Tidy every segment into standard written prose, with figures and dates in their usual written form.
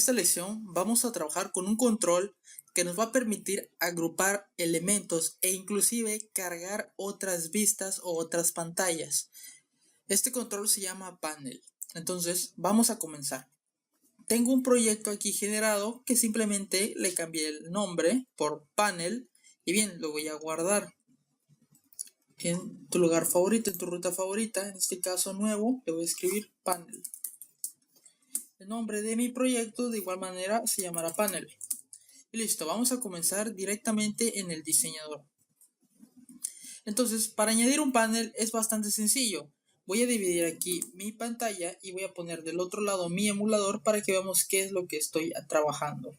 esta lección vamos a trabajar con un control que nos va a permitir agrupar elementos e inclusive cargar otras vistas o otras pantallas. Este control se llama panel. Entonces vamos a comenzar. Tengo un proyecto aquí generado que simplemente le cambié el nombre por panel y bien, lo voy a guardar en tu lugar favorito, en tu ruta favorita. En este caso nuevo, le voy a escribir panel. El nombre de mi proyecto de igual manera se llamará panel. Y listo, vamos a comenzar directamente en el diseñador. Entonces, para añadir un panel es bastante sencillo. Voy a dividir aquí mi pantalla y voy a poner del otro lado mi emulador para que veamos qué es lo que estoy trabajando.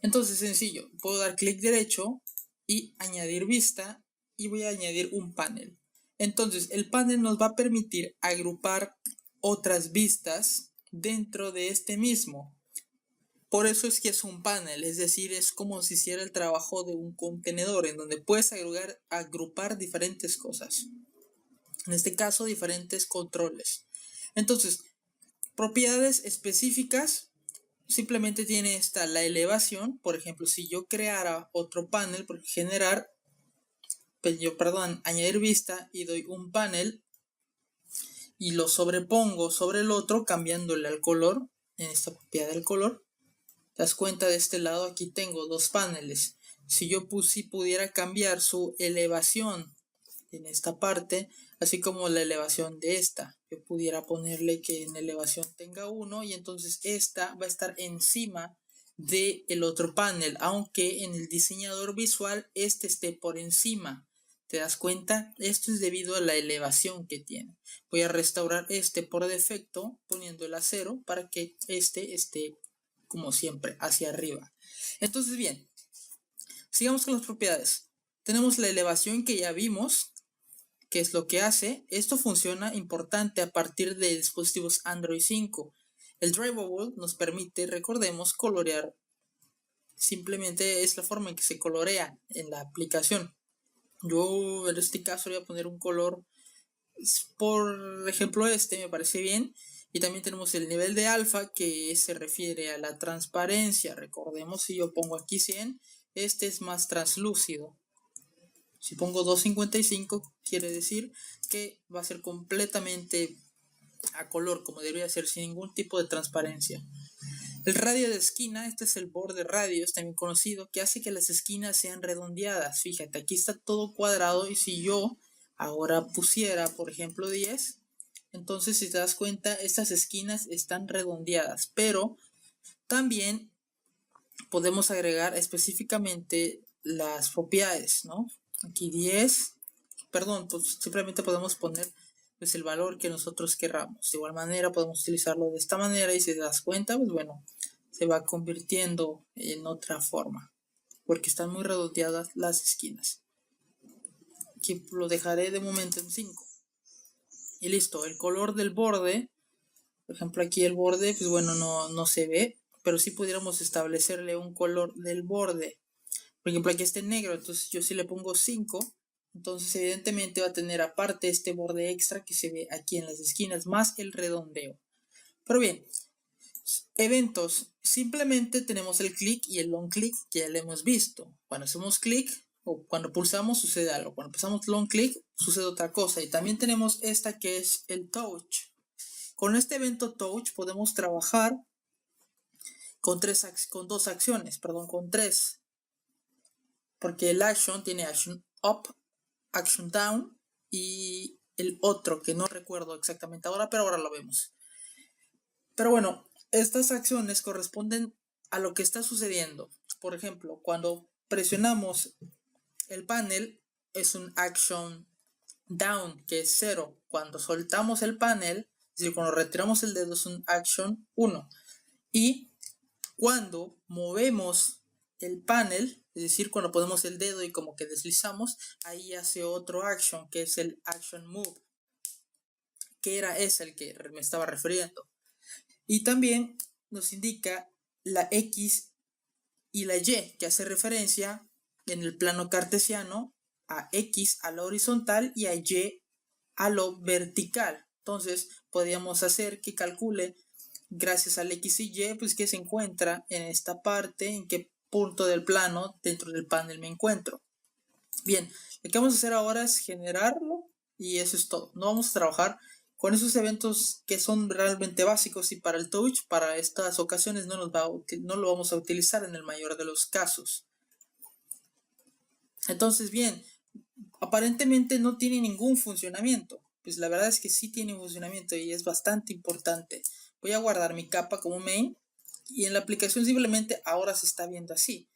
Entonces, sencillo, puedo dar clic derecho y añadir vista y voy a añadir un panel. Entonces, el panel nos va a permitir agrupar otras vistas dentro de este mismo. Por eso es que es un panel, es decir, es como si hiciera el trabajo de un contenedor en donde puedes agrupar diferentes cosas. En este caso, diferentes controles. Entonces, propiedades específicas, simplemente tiene la elevación. Por ejemplo, si yo creara otro panel, por añadir vista y doy un panel y lo sobrepongo sobre el otro cambiándole al color, en esta propiedad del color. ¿Te das cuenta? De este lado aquí tengo dos paneles. Si yo pudiera cambiar su elevación en esta parte, así como la elevación de esta, yo pudiera ponerle que en elevación tenga 1 y entonces esta va a estar encima del otro panel, aunque en el diseñador visual este esté por encima. ¿Te das cuenta? Esto es debido a la elevación que tiene. Voy a restaurar este por defecto poniéndole a 0 para que este esté como siempre hacia arriba. Entonces bien, sigamos con las propiedades. Tenemos la elevación que ya vimos, que es lo que hace. Esto funciona importante a partir de dispositivos Android 5. El Drivable nos permite, recordemos, colorear. Simplemente es la forma en que se colorea en la aplicación. Yo en este caso voy a poner un color, por ejemplo me parece bien. Y también tenemos el nivel de alfa que se refiere a la transparencia. Recordemos, si yo pongo aquí 100, este es más translúcido. Si pongo 255 quiere decir que va a ser completamente a color, como debería ser, sin ningún tipo de transparencia. El radio de esquina, este es el borde radio, es también conocido, que hace que las esquinas sean redondeadas. Fíjate, aquí está todo cuadrado y si yo ahora pusiera, por ejemplo, 10, entonces si te das cuenta, estas esquinas están redondeadas, pero también podemos agregar específicamente las propiedades, ¿no? Aquí 10, pues simplemente podemos poner pues el valor que nosotros querramos. De igual manera podemos utilizarlo de esta manera y si te das cuenta, pues bueno, se va convirtiendo en otra forma, porque están muy redondeadas las esquinas. Aquí lo dejaré de momento en 5. Y listo, el color del borde, por ejemplo aquí el borde, pues bueno, no se ve, pero sí pudiéramos establecerle un color del borde. Por ejemplo aquí está en negro, entonces yo si le pongo 5, entonces evidentemente va a tener aparte este borde extra que se ve aquí en las esquinas, más el redondeo. Pero bien, eventos, simplemente tenemos el clic y el long click que ya lo hemos visto. Cuando hacemos clic o cuando pulsamos sucede algo, cuando pulsamos long click sucede otra cosa. Y también tenemos esta que es el touch. Con este evento touch podemos trabajar con dos acciones, con tres. Porque el action tiene action up, action down y el otro que no recuerdo exactamente ahora, pero ahora lo vemos. Pero bueno, estas acciones corresponden a lo que está sucediendo. Por ejemplo, cuando presionamos el panel es un action down, que es 0. Cuando soltamos el panel, es decir, cuando retiramos el dedo es un action 1. Y cuando movemos el panel, es decir, cuando ponemos el dedo y como que deslizamos, ahí hace otro action, que es el action move, que era ese el que me estaba refiriendo. Y también nos indica la X y la Y, que hace referencia en el plano cartesiano a X a lo horizontal y a Y a lo vertical. Entonces podríamos hacer que calcule gracias al X y Y, pues que se encuentra en esta parte, en qué punto del plano dentro del panel me encuentro. Bien, lo que vamos a hacer ahora es generarlo y eso es todo. No vamos a trabajar con esos eventos que son realmente básicos y para el touch, para estas ocasiones no lo vamos a utilizar en el mayor de los casos. Entonces, bien, aparentemente no tiene ningún funcionamiento. Pues la verdad es que sí tiene un funcionamiento y es bastante importante. Voy a guardar mi capa como main y en la aplicación simplemente ahora se está viendo así.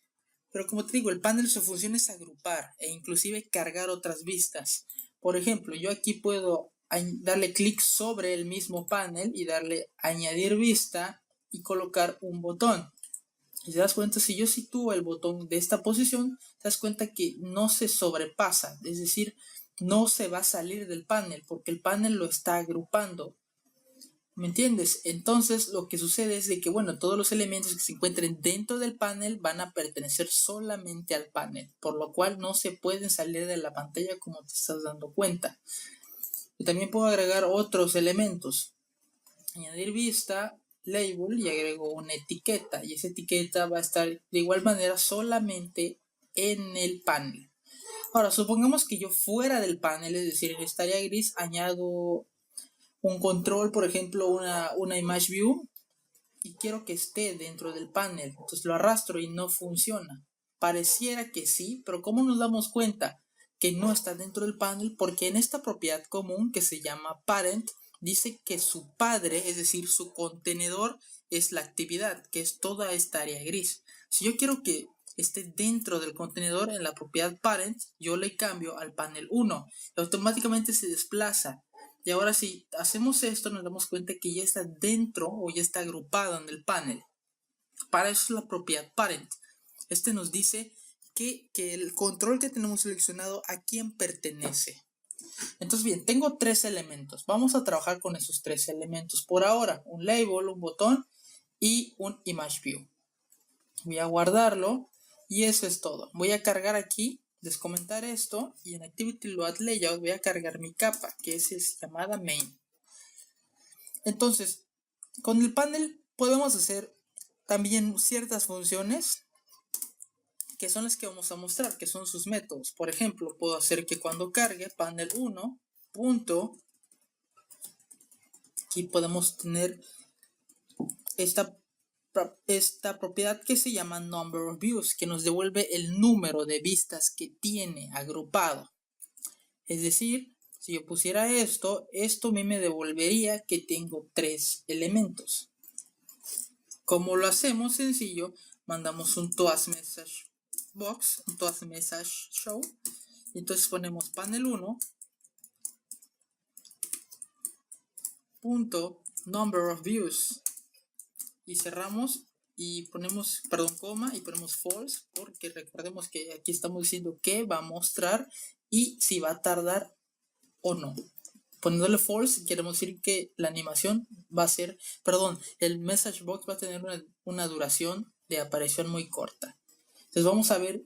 Pero como te digo, el panel su función es agrupar e inclusive cargar otras vistas. Por ejemplo, yo aquí puedo darle clic sobre el mismo panel y darle añadir vista y colocar un botón. Y te das cuenta, si yo sitúo el botón de esta posición, te das cuenta que no se sobrepasa, es decir, no se va a salir del panel porque el panel lo está agrupando. ¿Me entiendes? Entonces lo que sucede es de que, bueno, todos los elementos que se encuentren dentro del panel van a pertenecer solamente al panel, por lo cual no se pueden salir de la pantalla como te estás dando cuenta. Y también puedo agregar otros elementos. Añadir vista, label y agrego una etiqueta y esa etiqueta va a estar de igual manera solamente en el panel. Ahora, supongamos que yo fuera del panel, es decir, en esta área gris, añado un control, por ejemplo, una image view y quiero que esté dentro del panel. Entonces lo arrastro y no funciona. Pareciera que sí, pero ¿cómo nos damos cuenta que no está dentro del panel? Porque en esta propiedad común que se llama parent, dice que su padre, es decir, su contenedor, es la actividad, que es toda esta área gris. Si yo quiero que esté dentro del contenedor en la propiedad parent, yo le cambio al panel 1 y automáticamente se desplaza. Y ahora si hacemos esto nos damos cuenta que ya está dentro o ya está agrupado en el panel. Para eso es la propiedad parent. Este nos dice que el control que tenemos seleccionado a quién pertenece. Entonces bien, tengo tres elementos. Vamos a trabajar con esos tres elementos por ahora. Un label, un botón y un image view. Voy a guardarlo y eso es todo. Voy a cargar aquí, descomentar esto y en Activity Load Layout voy a cargar mi capa que es llamada main. Entonces, con el panel podemos hacer también ciertas funciones que son las que vamos a mostrar, que son sus métodos. Por ejemplo, puedo hacer que cuando cargue panel 1, punto, aquí podemos tener esta propiedad que se llama number of views, que nos devuelve el número de vistas que tiene agrupado. Es decir, si yo pusiera esto a mí me devolvería que tengo 3 elementos. ¿Cómo lo hacemos? Sencillo, mandamos un toast message box, un toast message show, y entonces ponemos panel 1 punto number of views y cerramos y ponemos, coma y ponemos false porque recordemos que aquí estamos diciendo que va a mostrar y si va a tardar o no. Poniéndole false queremos decir que la animación va a ser, el message box va a tener una duración de aparición muy corta. Entonces vamos a ver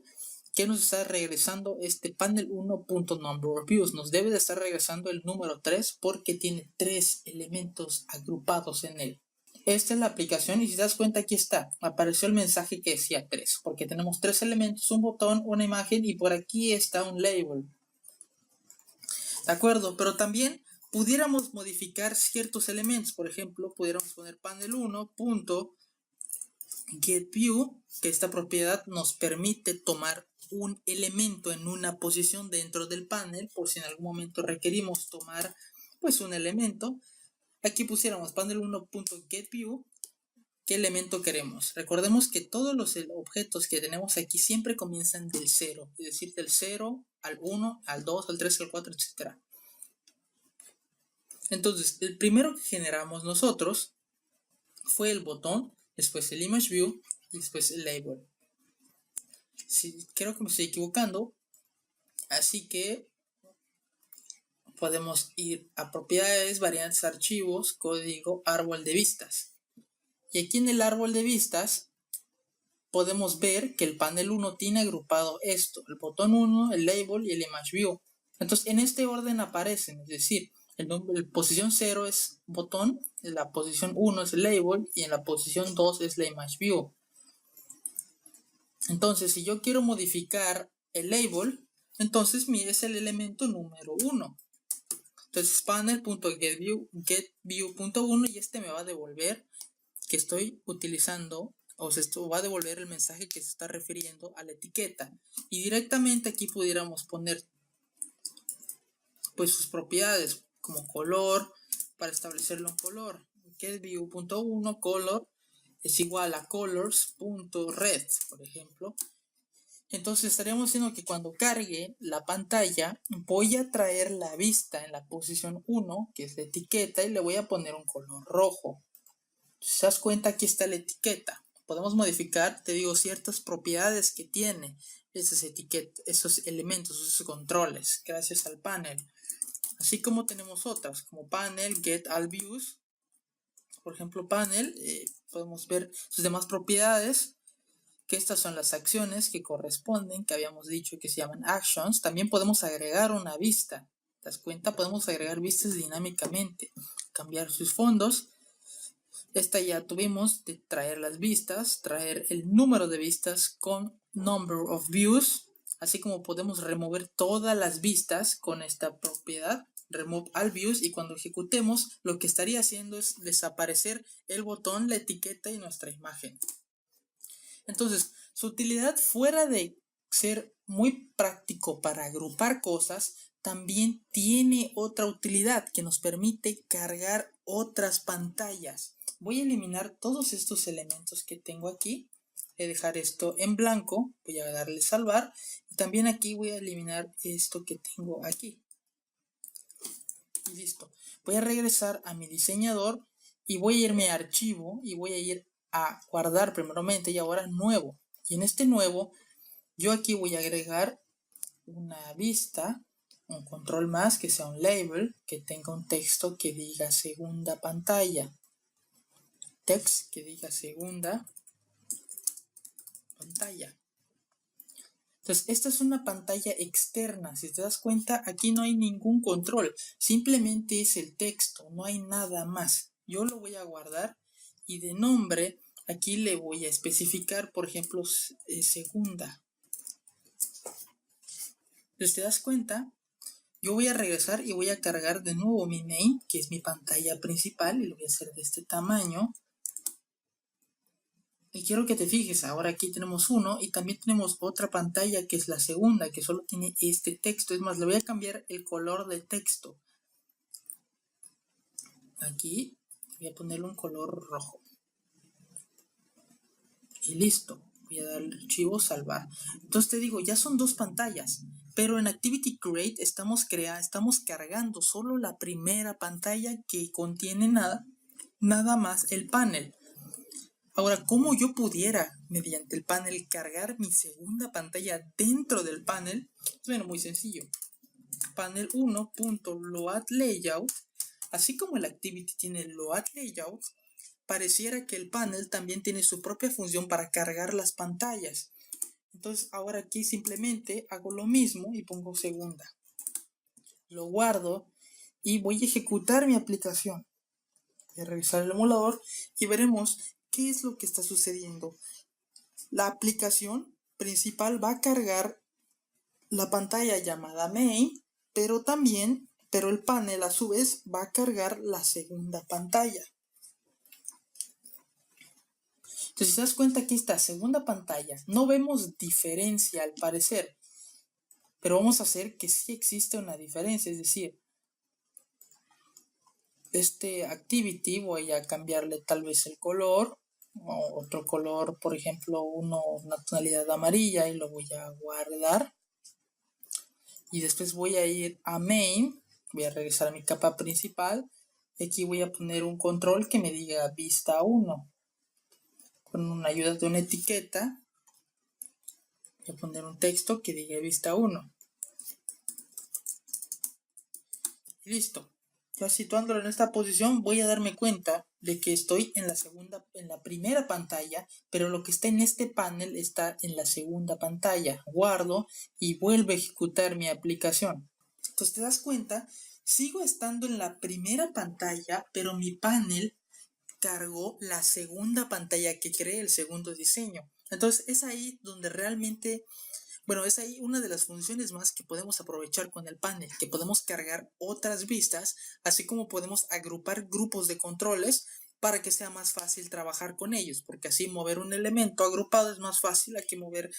qué nos está regresando este panel 1.number of views. Nos debe de estar regresando el número 3 porque tiene 3 elementos agrupados en él. Esta es la aplicación y si te das cuenta aquí está, apareció el mensaje que decía 3 porque tenemos 3 elementos, un botón, una imagen y por aquí está un label. ¿De acuerdo? Pero también pudiéramos modificar ciertos elementos. Por ejemplo, pudiéramos poner panel 1.getView, que esta propiedad nos permite tomar un elemento en una posición dentro del panel, por si en algún momento requerimos tomar pues un elemento. Aquí pusiéramos panel 1.getView, ¿qué elemento queremos? Recordemos que todos los objetos que tenemos aquí siempre comienzan del 0, es decir, del 0 al 1, al 2, al 3, al 4, etc. Entonces, el primero que generamos nosotros fue el botón, después el image view y después el label. Sí, creo que me estoy equivocando, así que podemos ir a propiedades, variantes, archivos, código, árbol de vistas. Y aquí en el árbol de vistas podemos ver que el panel 1 tiene agrupado esto, el botón 1, el label y el image view. Entonces en este orden aparecen, es decir, El posición 0 es botón, en la posición 1 es el label y en la posición 2 es la image view. Entonces, si yo quiero modificar el label, entonces es el elemento número 1. Entonces, panel.getView.1 y este me va a devolver que estoy utilizando, o sea, esto va a devolver el mensaje que se está refiriendo a la etiqueta. Y directamente aquí pudiéramos poner pues sus propiedades como color, para establecerlo en color. GetView.1 color es igual a colors.red, por ejemplo. Entonces estaríamos diciendo que cuando cargue la pantalla voy a traer la vista en la posición 1, que es la etiqueta, y le voy a poner un color rojo. Si te das cuenta, aquí está la etiqueta. Podemos modificar, te digo, ciertas propiedades que tiene esas etiquetas, esos elementos, esos controles, gracias al panel. Así como tenemos otras, como panel, get all views. Por ejemplo, panel, podemos ver sus demás propiedades, que estas son las acciones que corresponden, que habíamos dicho que se llaman actions. También podemos agregar una vista. ¿Te das cuenta? Podemos agregar vistas dinámicamente, cambiar sus fondos. Esta ya tuvimos de traer las vistas, traer el número de vistas con number of views, así como podemos remover todas las vistas con esta propiedad, remove all views, y cuando ejecutemos lo que estaría haciendo es desaparecer el botón, la etiqueta y nuestra imagen. Entonces, su utilidad, fuera de ser muy práctico para agrupar cosas, también tiene otra utilidad que nos permite cargar otras pantallas. Voy a eliminar todos estos elementos que tengo aquí. Voy a dejar esto en blanco. Voy a darle salvar. Y también aquí voy a eliminar esto que tengo aquí. Y listo. Voy a regresar a mi diseñador y voy a irme a archivo y voy a ir a guardar primeramente y ahora nuevo. Y en este nuevo, yo aquí voy a agregar una vista, un control más que sea un label, que tenga un texto que diga segunda pantalla. Text que diga segunda pantalla. Entonces, esta es una pantalla externa. Si te das cuenta, aquí no hay ningún control. Simplemente es el texto, no hay nada más. Yo lo voy a guardar y de nombre aquí le voy a especificar, por ejemplo, segunda. Entonces, te das cuenta, yo voy a regresar y voy a cargar de nuevo mi main, que es mi pantalla principal, y lo voy a hacer de este tamaño. Y quiero que te fijes, ahora aquí tenemos uno y también tenemos otra pantalla que es la segunda, que solo tiene este texto. Es más, le voy a cambiar el color del texto. Aquí voy a ponerle un color rojo. Y listo. Voy a darle al archivo salvar. Entonces te digo, ya son dos pantallas. Pero en Activity Create estamos cargando solo la primera pantalla que contiene nada más el panel. Ahora, ¿cómo yo pudiera, mediante el panel, cargar mi segunda pantalla dentro del panel? Bueno, muy sencillo. Panel 1.loadLayout, así como el Activity tiene loadLayout, pareciera que el panel también tiene su propia función para cargar las pantallas. Entonces, ahora aquí simplemente hago lo mismo y pongo segunda. Lo guardo y voy a ejecutar mi aplicación. Voy a revisar el emulador y veremos ¿qué es lo que está sucediendo? La aplicación principal va a cargar la pantalla llamada main, pero el panel a su vez va a cargar la segunda pantalla. Entonces, si te das cuenta, aquí está segunda pantalla. No vemos diferencia al parecer, pero vamos a hacer que sí existe una diferencia, es decir, este activity voy a cambiarle tal vez el color, o otro color, por ejemplo, una tonalidad amarilla y lo voy a guardar. Y después voy a ir a main, voy a regresar a mi capa principal. Y aquí voy a poner un control que me diga vista 1. Con una ayuda de una etiqueta, voy a poner un texto que diga vista 1. Y listo. Ya situándolo en esta posición voy a darme cuenta de que estoy en la primera pantalla, pero lo que está en este panel está en la segunda pantalla. Guardo y vuelvo a ejecutar mi aplicación. Entonces te das cuenta, sigo estando en la primera pantalla, pero mi panel cargó la segunda pantalla que creé, el segundo diseño. Entonces es ahí donde realmente, bueno, es ahí una de las funciones más que podemos aprovechar con el panel, que podemos cargar otras vistas, así como podemos agrupar grupos de controles para que sea más fácil trabajar con ellos, porque así mover un elemento agrupado es más fácil que mover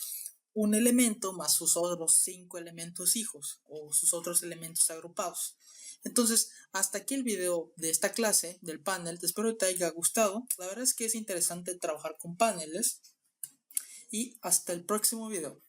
un elemento más sus otros 5 elementos hijos o sus otros elementos agrupados. Entonces, hasta aquí el video de esta clase del panel. Espero que te haya gustado. La verdad es que es interesante trabajar con paneles. Y hasta el próximo video.